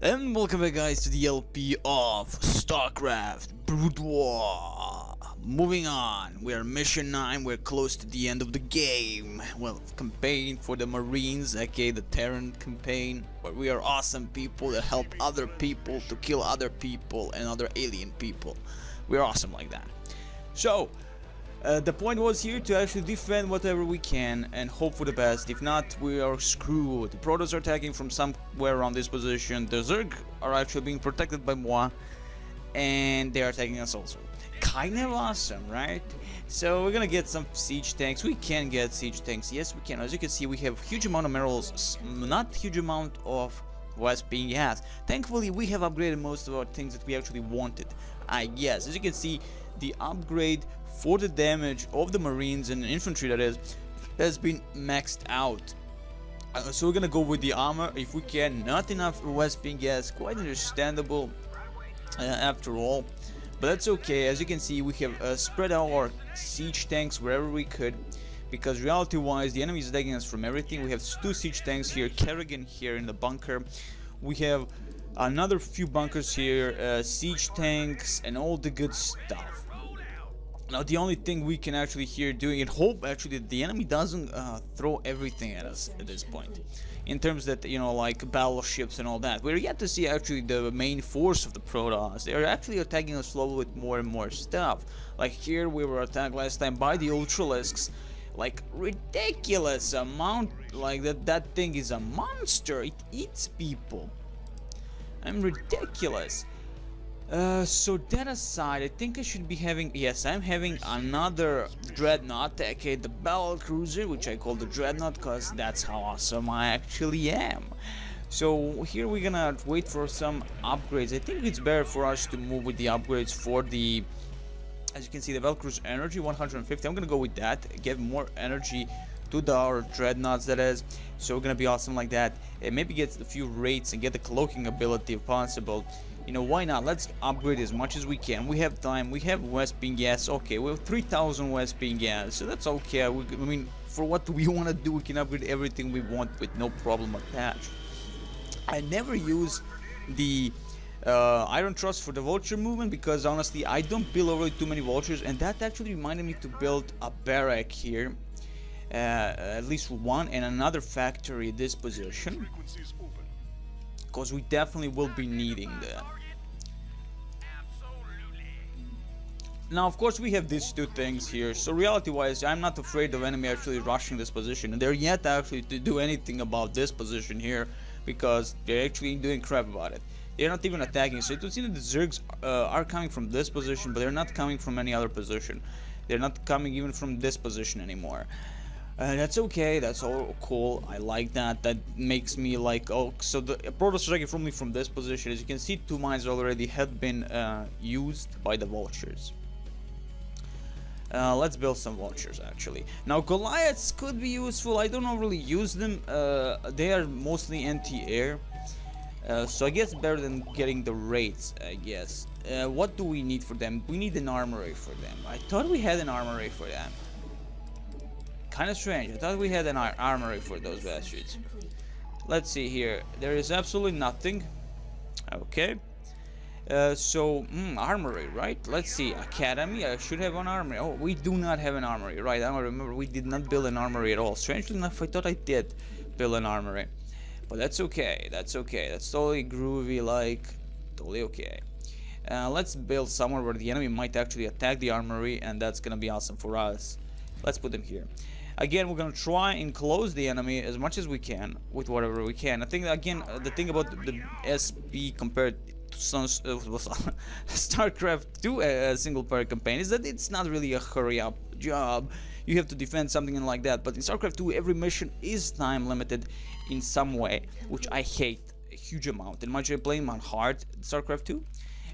And welcome back guys to the LP of StarCraft Brood War. Moving on, we are mission 9, we're close to the end of the game. Well, campaign for the Marines, aka the Terran campaign, where we are awesome people that help other people to kill other people and other alien people. We're awesome like that. So, the point was here to actually defend whatever we can and hope for the best. If not, we are screwed. The Protoss are attacking from somewhere around this position. The Zerg are actually being protected by moi, and they are attacking us also. Kind of awesome, right? So we're gonna get some siege tanks. We can get siege tanks. Yes, we can. As you can see, we have huge amount of minerals, not huge amount of Vespene gas. Thankfully, we have upgraded most of our things that we actually wanted. I guess. As you can see, the upgrade for the damage of the Marines and infantry, that is, has been maxed out. So we're gonna go with the armor if we can. Not enough Vespene gas, quite understandable after all, but that's okay. As you can see, we have spread out our siege tanks wherever we could, because reality wise the enemy is attacking us from everything. We have 2 siege tanks here, Kerrigan here in the bunker, we have another few bunkers here, siege tanks and all the good stuff. Now the only thing we can actually here doing and hope actually that the enemy doesn't throw everything at us at this point, in terms that, you know, like battleships and all that. We're yet to see actually the main force of the Protoss. They're actually attacking us slowly with more and more stuff. Like here we were attacked last time by the Ultralisks, like ridiculous amount, like that thing is a monster. It eats people. I'm ridiculous. So that aside, I think I should be having, yes, I'm having another Dreadnought, aka the Battle Cruiser, which I call the Dreadnought because that's how awesome I actually am. So here we're gonna wait for some upgrades. I think it's better for us to move with the upgrades for the, as you can see, the Battle Cruiser energy 150. I'm gonna go with that, give more energy to our Dreadnoughts, that is. So we're gonna be awesome like that, and maybe get a few rates and get the cloaking ability if possible. You know, why not? Let's upgrade as much as we can. We have time, we have Vespene gas. Okay, we have 3000 Vespene gas, so that's okay. I mean, for what we want to do, we can upgrade everything we want with no problem attached. I never use the Iron Trust for the vulture movement because honestly I don't build really too many vultures, and that actually reminded me to build a barrack here, at least one, and another factory at this position, because we definitely will be needing that. Now of course we have these 2 things here, so reality wise I'm not afraid of enemy actually rushing this position, and they're yet actually to do anything about this position here, because they're actually doing crap about it. They're not even attacking. So you see that the Zergs are coming from this position, but they're not coming from any other position. They're not coming even from this position anymore. That's okay, that's all cool. I like that. That makes me like, oh, so the Protoss striking from me from this position. As you can see, 2 mines already had been used by the vultures. Let's build some vultures actually. Now Goliaths could be useful. I don't really use them. They are mostly anti-air, so I guess better than getting the rates, I guess. What do we need for them? We need an armory for them. I thought we had an armory for them. Kind of strange. I thought we had an armory for those bastards. Let's see here. There is absolutely nothing. Okay. Armory, right? Let's see. Academy. I should have an armory. Oh, we do not have an armory, right? I don't remember. We did not build an armory at all. Strangely enough, I thought I did build an armory, but that's okay. That's okay. That's totally groovy, like totally okay. Let's build somewhere where the enemy might actually attack the armory, and that's gonna be awesome for us. Let's put them here. Again, we're gonna try and close the enemy as much as we can with whatever we can. I think again the thing about the SP compared to StarCraft 2 single player campaign is that it's not really a hurry up job. You have to defend something and like that, but in StarCraft 2 every mission is time limited in some way, which I hate a huge amount. And much I playing on hard StarCraft 2,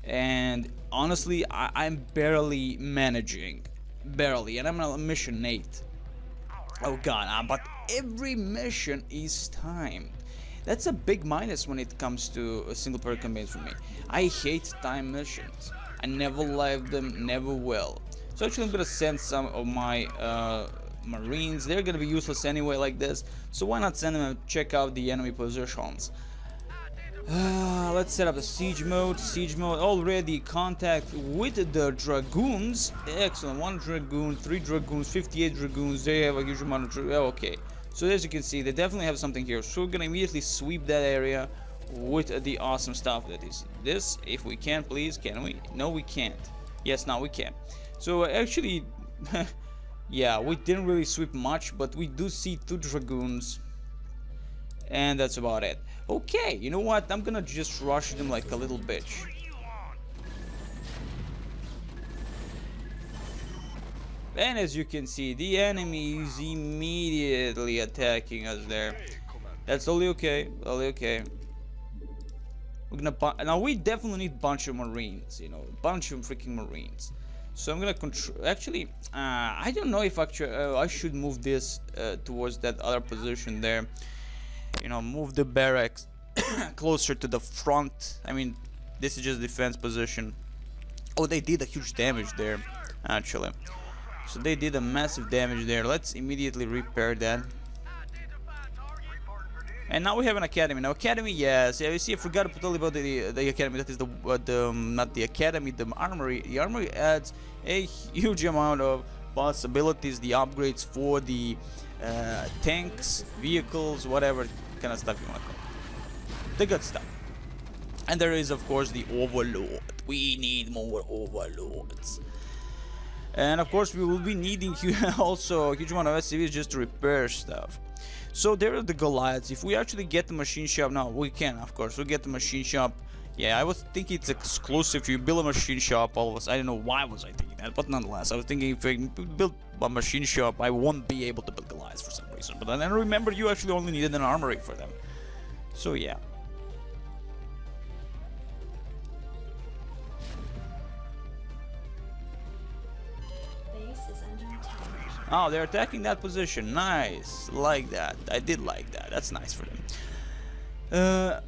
and honestly I'm barely managing, and I'm on mission 8. Oh god, but every mission is timed. That's a big minus when it comes to a single player campaign for me. I hate time missions. I never like them, never will. So actually I'm gonna send some of my Marines. They're gonna be useless anyway like this, so why not send them and check out the enemy positions. Let's set up the siege mode. Siege mode already. Contact with the dragoons. Excellent. 1 dragoon, 3 dragoons, 58 dragoons. They have a huge amount of dragoons. Oh, okay. So as you can see, they definitely have something here. So we're gonna immediately sweep that area with the awesome stuff that is this. If we can, please, can we? No, we can't. Yes, now we can. So actually, yeah, we didn't really sweep much, but we do see 2 dragoons. And that's about it. Okay, you know what? I'm gonna just rush them like a little bitch. And as you can see, the enemy is immediately attacking us there. That's totally okay. Totally okay. We're gonna now we definitely need a bunch of marines. You know, a bunch of freaking marines. So I'm gonna control. Actually, I don't know if actually I should move this towards that other position there. You know, move the barracks closer to the front. I mean, this is just defense position. Oh, they did a huge damage there, actually. So they did a massive damage there. Let's immediately repair that. And now we have an academy. Now academy, yes. Yeah, you see, I forgot to tell you about the academy. That is the not the academy, the armory. The armory adds a huge amount of possibilities. The upgrades for the tanks, vehicles, whatever kind of stuff you want to call it. The good stuff. And there is, of course, the overlord. We need more overlords. And of course, we will be needing also a huge amount of SCVs just to repair stuff. So there are the Goliaths. If we actually get the machine shop, now we can, of course, we get the machine shop. Yeah, I was thinking it's exclusive. You build a machine shop, all of us. I don't know why was I thinking that, but nonetheless, I was thinking if I build a machine shop, I won't be able to build Goliaths for some reason. But then remember, you actually only needed an armory for them. So yeah. Oh, they're attacking that position. Nice. Like that. I did like that. That's nice for them.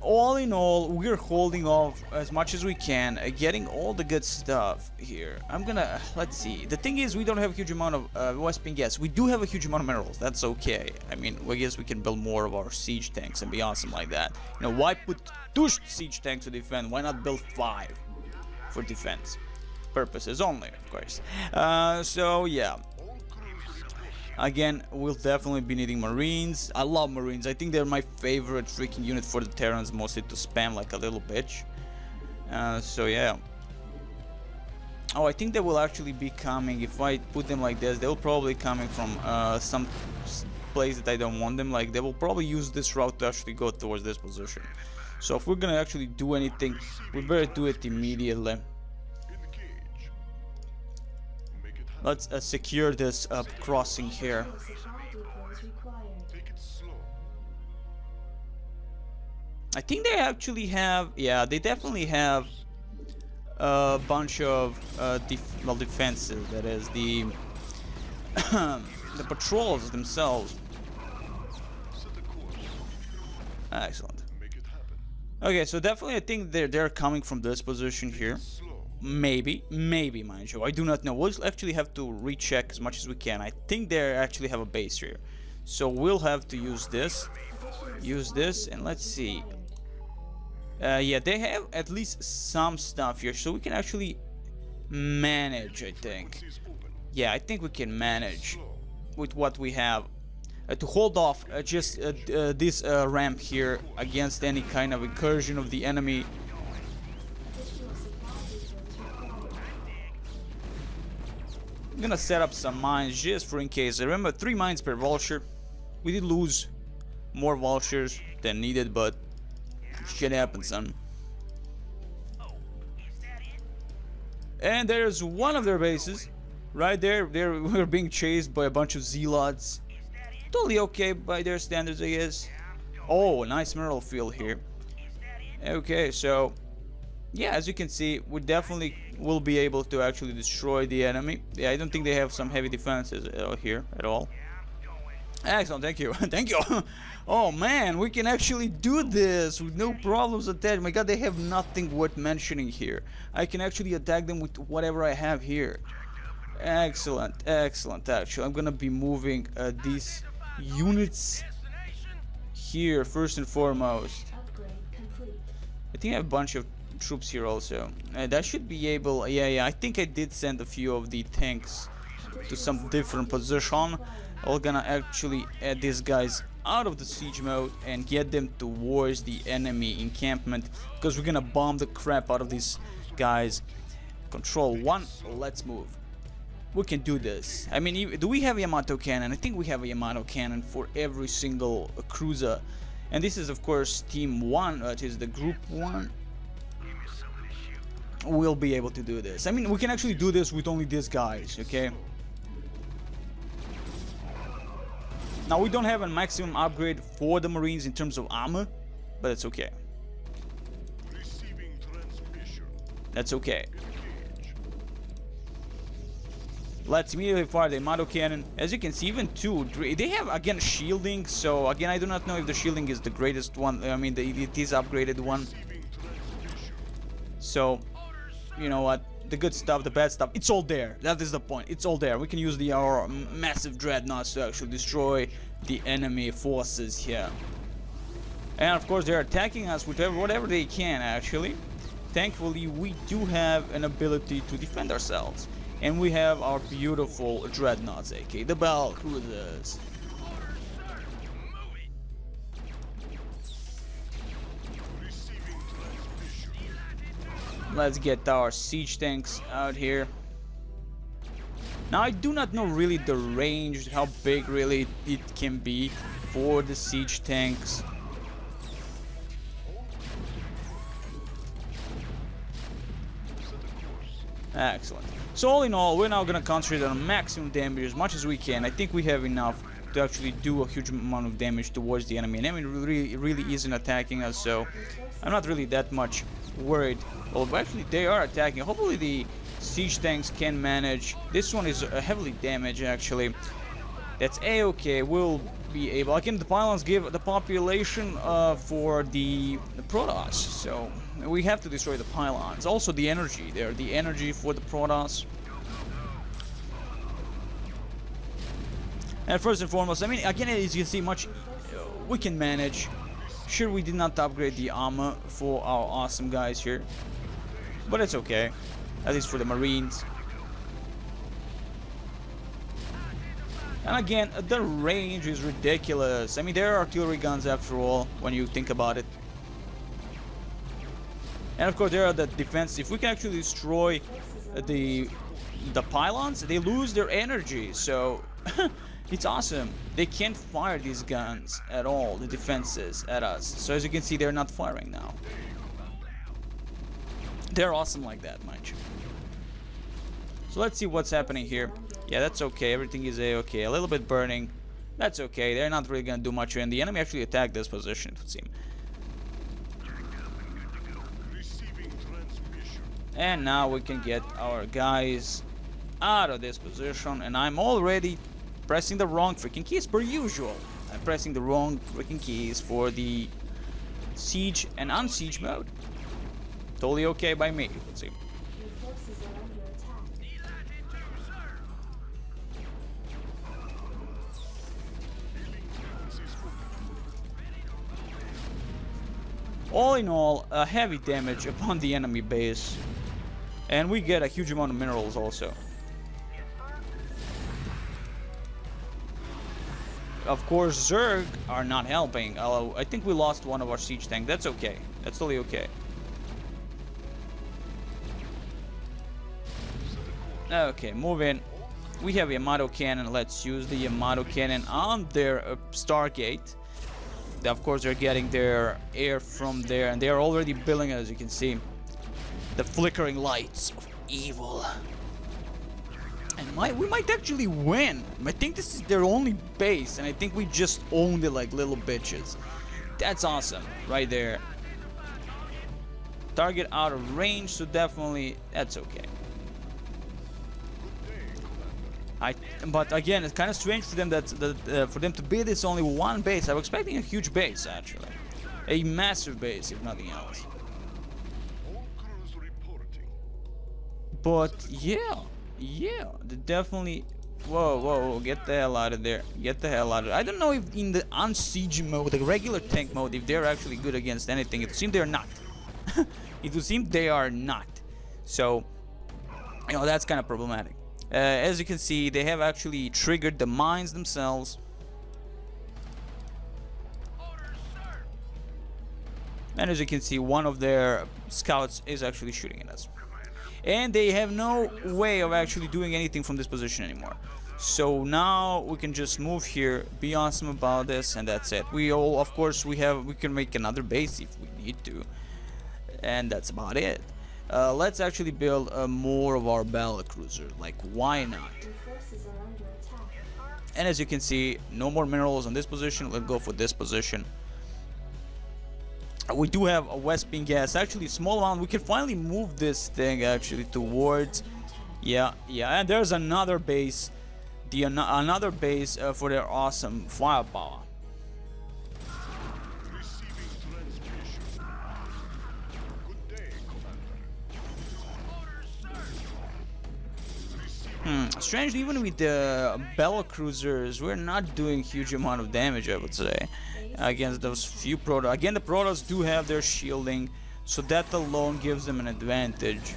All in all, we're holding off as much as we can, getting all the good stuff here. I'm gonna, let's see. The thing is, we don't have a huge amount of Wesping. Yes, we do have a huge amount of minerals. That's okay. I mean, I guess we can build more of our siege tanks and be awesome like that. You know, why put 2 siege tanks to defend? Why not build 5 for defense purposes only, of course. So yeah. Again, we'll definitely be needing Marines. I love Marines. I think they're my favorite freaking unit for the Terrans, mostly to spam like a little bitch. So yeah. Oh, I think they will actually be coming. If I put them like this, they'll probably coming from some place that I don't want them. Like, they will probably use this route to actually go towards this position. So if we're gonna actually do anything, we better do it immediately. Let's secure this crossing here. I think they actually have, yeah, they definitely have a bunch of defenses. That is the the patrols themselves. Excellent. Okay, so definitely I think they're coming from this position here. Maybe, mind you, I do not know. We'll actually have to recheck as much as we can. I think they actually have a base here, so we'll have to use this, and let's see. Yeah, they have at least some stuff here, so we can actually manage, I think. Yeah, I think we can manage with what we have to hold off just this ramp here against any kind of incursion of the enemy. I'm gonna set up some mines just for in case. Remember, 3 mines per vulture. We did lose more vultures than needed, but shit happens, son. And there's one of their bases right there. We're being chased by a bunch of zealots. Totally okay by their standards, I guess. Oh, nice mineral field here. Okay, so yeah, as you can see, we definitely will be able to actually destroy the enemy. Yeah, I don't think they have some heavy defenses here at all. Excellent, thank you. Thank you. Oh man, we can actually do this with no problems attached. My god, they have nothing worth mentioning here. I can actually attack them with whatever I have here. Excellent, excellent. Actually, I'm gonna be moving these units here first and foremost. think I have a bunch of troops here also. That should be able. Yeah. I think I did send a few of the tanks to some different position. I'm gonna actually add these guys out of the siege mode and get them towards the enemy encampment, because we're gonna bomb the crap out of these guys. Control 1, let's move. We can do this. I mean, do we have Yamato cannon? I think we have a Yamato cannon for every single cruiser. And this is of course team 1, that is the group 1. We'll be able to do this. I mean, we can actually do this with only these guys, okay? Now, we don't have a maximum upgrade for the Marines in terms of armor, but it's okay. That's okay. Let's immediately fire the Yamato cannon. As you can see, even 2, they have again shielding. So again, I do not know if the shielding is the greatest one. I mean, it is upgraded one. So, you know what? The good stuff, the bad stuff, it's all there. That is the point. It's all there. We can use our massive dreadnoughts to actually destroy the enemy forces here. And of course, they're attacking us with whatever they can, actually. Thankfully, we do have an ability to defend ourselves. And we have our beautiful dreadnoughts, aka the battle cruisers. Let's get our siege tanks out here. Now, I do not know really the range, how big really it can be for the siege tanks. Excellent. So all in all, we're now gonna concentrate on maximum damage as much as we can. I think we have enough to actually do a huge amount of damage towards the enemy. And enemy really isn't attacking us, so I'm not really that much worried. Well, actually, they are attacking. Hopefully, the siege tanks can manage. This one is heavily damaged, actually. That's a-okay. We'll be able. Again, the pylons give the population for the Protoss, so we have to destroy the pylons. Also, the energy there, the energy for the Protoss. And first and foremost, I mean, again, as you can see, we can manage. Sure, we did not upgrade the armor for our awesome guys here, but it's okay, at least for the Marines. And again, the range is ridiculous. I mean, they're artillery guns after all, when you think about it. And of course, there are the defense. If we can actually destroy the pylons, they lose their energy, so it's awesome. They can't fire these guns at all, the defenses, at us. So as you can see, they're not firing now. They're awesome like that, mind you. So let's see what's happening here. Yeah, that's okay. Everything is a-okay. A little bit burning. That's okay. They're not really gonna do much. And the enemy actually attacked this position, it would seem. And now we can get our guys out of this position. And I'm already pressing the wrong freaking keys per usual. I'm pressing the wrong freaking keys for the siege and unsiege mode. Totally okay by me, let's see. All in all, a heavy damage upon the enemy base. And we get a huge amount of minerals also. Of course, Zerg are not helping. I think we lost one of our siege tanks. That's okay. That's totally okay. Okay, move in. We have Yamato cannon. Let's use the Yamato cannon on their Stargate. Of course, they're getting their air from there, and they're already building, as you can see, the flickering lights of evil. And we might actually win. I think this is their only base, and I think we just owned it like little bitches. That's awesome, right there. Target out of range, so definitely that's okay. But again, it's kind of strange for them for them to build this only one base. I was expecting a huge base, actually, a massive base, if nothing else. But yeah, they definitely. Whoa! Get the hell out of there! Get the hell out of there! I don't know if in the unsiege mode, the regular tank mode, if they're actually good against anything. It seems they're not. It would seem they are not. So, you know, that's kind of problematic. As you can see, they have actually triggered the mines themselves. And as you can see, one of their scouts is actually shooting at us. And they have no way of actually doing anything from this position anymore. So now we can just move here, be awesome about this, and that's it. We all, of course, we can make another base if we need to. And that's about it. Let's actually build more of our battle cruiser. Like, why not? And as you can see, no more minerals on this position. Let's go for this position. We do have a Wesping gas, actually small amount. We can finally move this thing actually towards, yeah, and there's another base, another base for their awesome firepower. Strangely, even with the battle cruisers, we're not doing huge amount of damage, I would say, against those few Protoss. Again, the Protoss do have their shielding, so that alone gives them an advantage.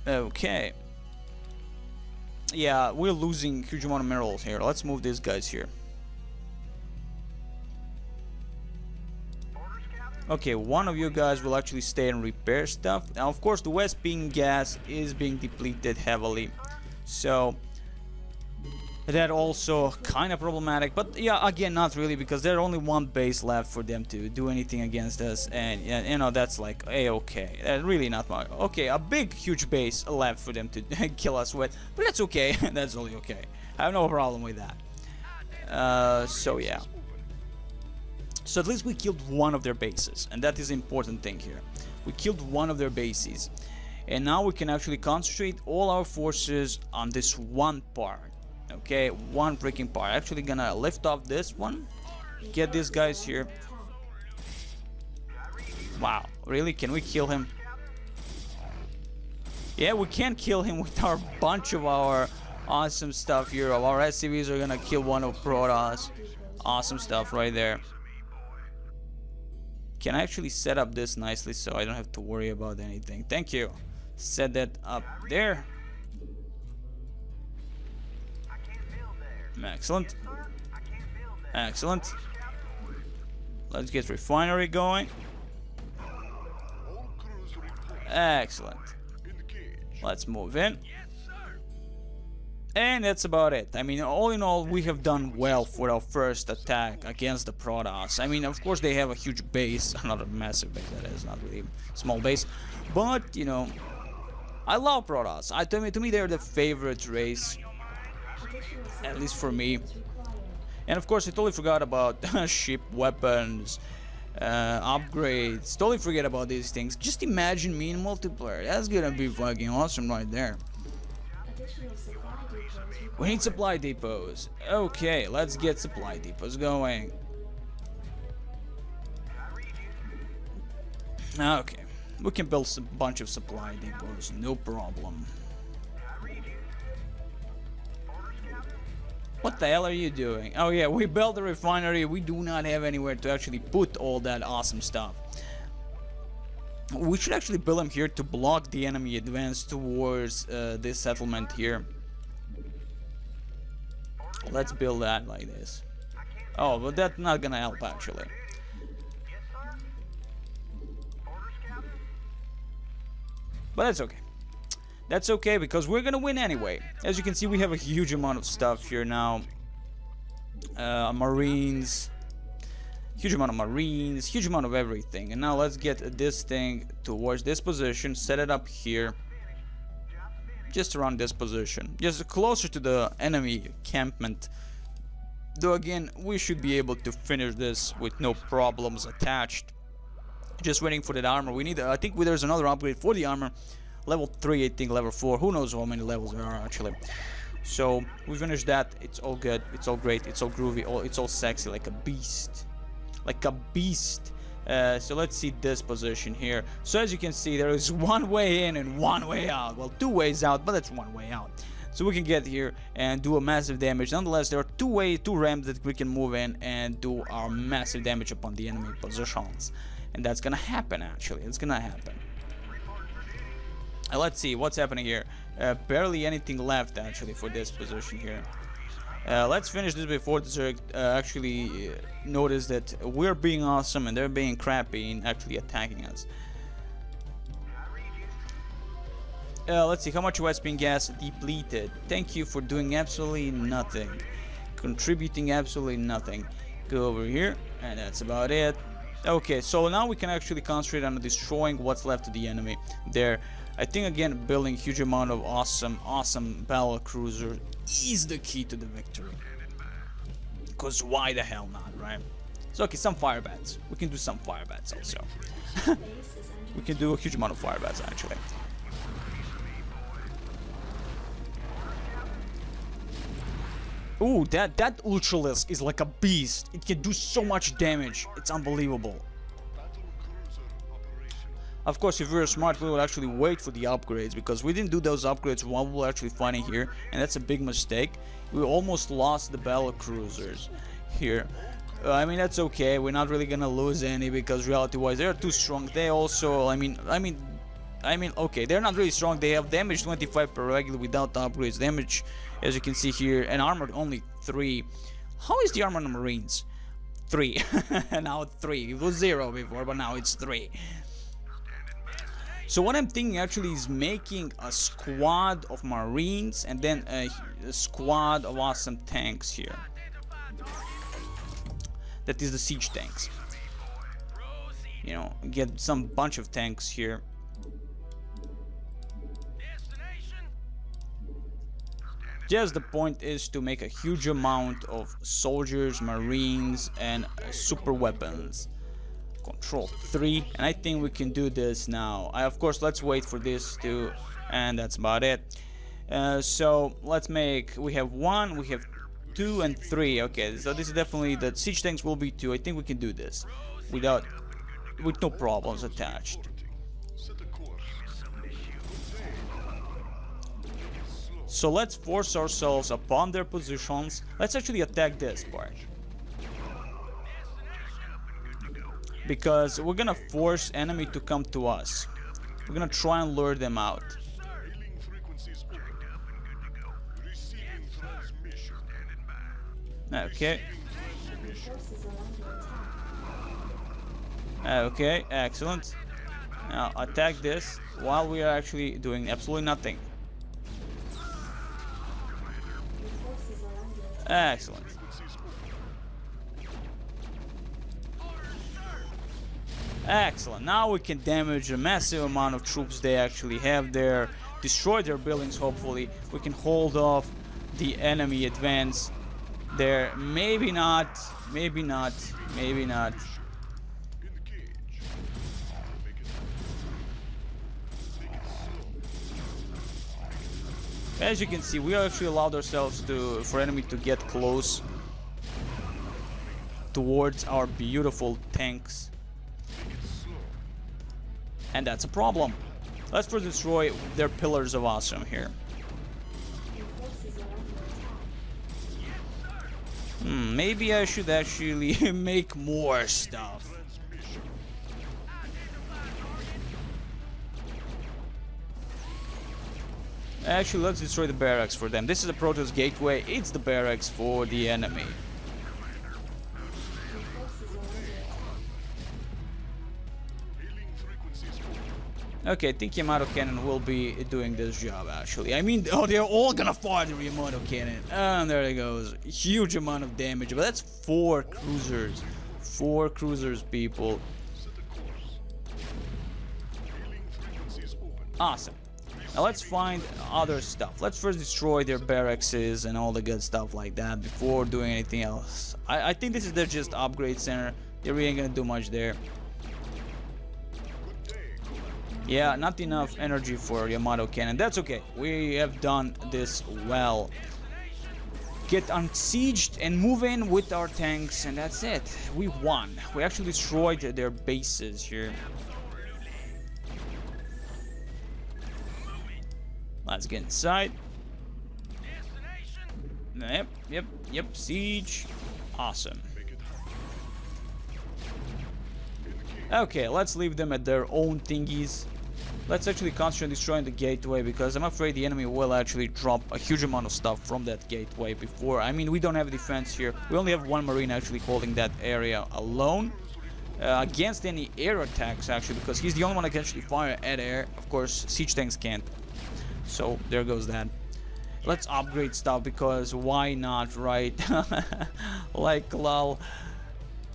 Okay. Yeah, we're losing huge amount of minerals here. Let's move these guys here. Okay, one of you guys will actually stay and repair stuff. Now, of course, the Wesping gas is being depleted heavily, so that also kind of problematic. But yeah, again, not really, because there's only one base left for them to do anything against us, and you know, that's like okay, really not much. Okay, a big, huge base left for them to kill us with, but that's okay. That's only okay. I have no problem with that. So yeah. So at least we killed one of their bases, and that is the important thing here. We killed one of their bases, and now we can actually concentrate all our forces on this one part. Okay, one freaking part. Actually gonna lift off this one, get these guys here. Wow, really? Can we kill him? Yeah, we can kill him with our bunch of our awesome stuff here. Our SCVs are gonna kill one of Protoss. Awesome stuff right there. Can I actually set up this nicely so I don't have to worry about anything? Thank you. Set that up there. Excellent. Excellent. Let's get refinery going. Excellent. Let's move in. And that's about it. I mean, all in all, we have done well for our first attack against the Protoss. I mean, of course, they have a huge base, not a massive base, that is, not really a small base. But, you know, I love Protoss. To me, they're the favorite race, at least for me. And of course, I totally forgot about ship weapons, upgrades. Totally forget about these things. Just imagine me in multiplayer. That's gonna be fucking awesome right there. We need supply depots. Okay, let's get supply depots going. Okay, we can build a bunch of supply depots, no problem. What the hell are you doing? Oh yeah, we built a refinery. We do not have anywhere to actually put all that awesome stuff. We should actually build them here to block the enemy advance towards this settlement here. Let's build that like this. Oh, but that's not gonna help actually. But that's okay. That's okay, because we're gonna win anyway. As you can see, we have a huge amount of stuff here now. Marines. Huge amount of Marines. Huge amount of everything. And now let's get this thing towards this position. Set it up here. Just around this position, just closer to the enemy encampment. Though again, we should be able to finish this with no problems attached. Just waiting for that armor. We need, I think there's another upgrade for the armor. Level 3, I think level 4. Who knows how many levels there are actually. So we finished that. It's all good. It's all great. It's all groovy. It's all sexy, like a beast. Like a beast. So let's see this position here. So as you can see, there is one way in and one way out. Well, two ways out, but that's one way out. so we can get here and do a massive damage. Nonetheless, there are two ramps that we can move in and do our massive damage upon the enemy positions, and that's gonna happen. Actually, it's gonna happen. Let's see what's happening here. Barely anything left actually for this position here. Let's finish this before the Zerg actually notice that we're being awesome and they're being crappy in actually attacking us. Let's see how much Wespin gas depleted. Thank you for doing absolutely nothing, contributing absolutely nothing. Go over here, and that's about it. Okay, so now we can actually concentrate on destroying what's left of the enemy there. I think again building a huge amount of awesome battle cruiser is the key to the victory. Because why the hell not, right? So okay, some fire bats. We can do some fire bats also. We can do a huge amount of fire bats actually. Ooh, that Ultralisk is like a beast. It can do so much damage. It's unbelievable. Of course, if we were smart, we would actually wait for the upgrades, because we didn't do those upgrades while we were actually fighting here, and that's a big mistake. We almost lost the battle cruisers here. I mean, that's okay. We're not really gonna lose any, because reality-wise, they're too strong. They also, I mean, okay, they're not really strong. They have damage 25 per regular without the upgrades. Damage, as you can see here, and armor only 3. How is the armor on the Marines? 3. Now it's 3. It was 0 before, but now it's 3. So what I'm thinking actually is making a squad of Marines and then a squad of awesome tanks here. That is the siege tanks. You know, get some bunch of tanks here. Just the point is to make a huge amount of soldiers, Marines, and super weapons. Control 3, and I think we can do this now. Of course, let's wait for this too, and that's about it. So let's make, we have 1, we have 2 and 3. Okay, so this is definitely, the siege tanks will be 2. I think we can do this with no problems attached. So let's force ourselves upon their positions. Let's actually attack this part, because we're gonna force enemy to come to us. We're gonna try and lure them out. Okay. Okay, excellent. Now attack this while we are actually doing absolutely nothing. Excellent. Excellent. Now we can damage a massive amount of troops they actually have there. Destroy their buildings, hopefully. We can hold off the enemy advance there. Maybe not. Maybe not. Maybe not. As you can see, we actually allowed ourselves for enemy to get close towards our beautiful tanks. And that's a problem. Let's first destroy their pillars of awesome here. Maybe I should actually make more stuff. Actually, let's destroy the barracks for them. This is the Protoss gateway. It's the barracks for the enemy. Okay, I think Yamato Cannon will be doing this job actually. I mean, oh, they're all gonna fire the Yamato Cannon. And there it goes. Huge amount of damage. But that's 4 cruisers. 4 cruisers, people. Awesome. Now let's find other stuff. Let's first destroy their barracks and all the good stuff like that before doing anything else. I think this is their just upgrade center. They really ain't gonna do much there. Yeah, not enough energy for Yamato Cannon. That's okay. We have done this well. Get unsieged and move in with our tanks, and that's it. We won. We actually destroyed their bases here. Let's get inside. Yep, siege. Awesome. Okay, let's leave them at their own thingies. Let's actually concentrate on destroying the gateway, because I'm afraid the enemy will actually drop a huge amount of stuff from that gateway before. I mean, we don't have a defense here. We only have one marine actually holding that area alone. Against any air attacks, actually, because he's the only one that can actually fire at air. Of course, siege tanks can't. So, there goes that. Let's upgrade stuff, because why not, right? Like, lol.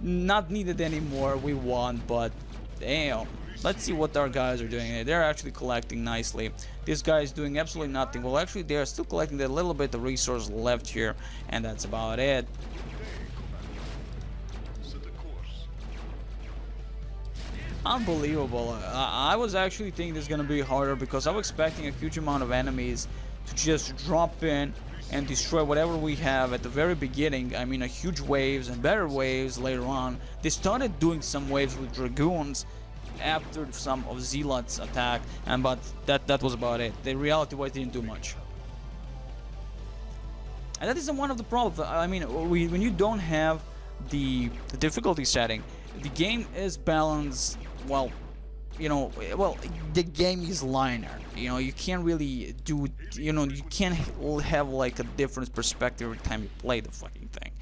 Not needed anymore, we won, but damn. Let's see what our guys are doing. They're actually collecting nicely. This guy is doing absolutely nothing. Well, actually, they're still collecting a little bit of resource left here, and that's about it. Unbelievable. I was actually thinking this is gonna be harder, because I was expecting a huge amount of enemies to just drop in and destroy whatever we have at the very beginning. I mean, a huge waves and better waves later on. They started doing some waves with dragoons after some of Zealot's attack, but that was about it. The reality-wise didn't do much. And that isn't one of the problems. I mean, when you don't have the difficulty setting, the game is balanced. Well, you know, the game is linear. You know, you can't really do, you know, you can't have like a different perspective every time you play the fucking thing.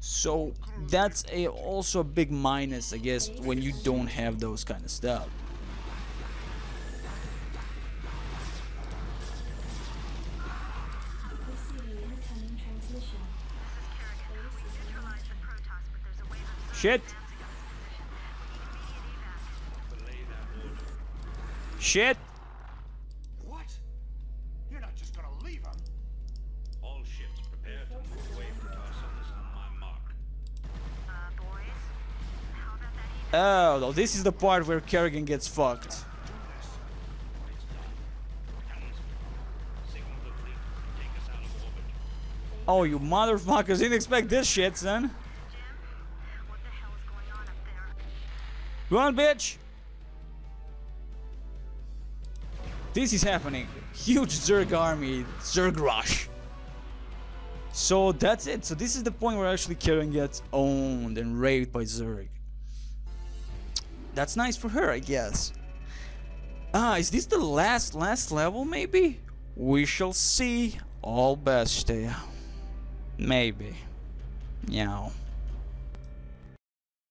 So that's also a big minus, I guess, when you don't have those kind of stuff. Shit. Shit. What? You're not just gonna leave them. All ships prepare to move away from Tarsus on my mark. Boys, how about that Oh, this is the part where Kerrigan gets fucked. It's done. Cannons, signal the fleet to take us out of orbit. Oh, you motherfuckers didn't expect this shit, son. Jim? What the hell is going on up there? Run, bitch! This is happening. Huge Zerg army, Zerg rush. So that's it. So this is the point where actually Kerrigan gets owned and raped by Zerg. That's nice for her, I guess. Is this the last level, maybe? We shall see. All best, maybe. Meow.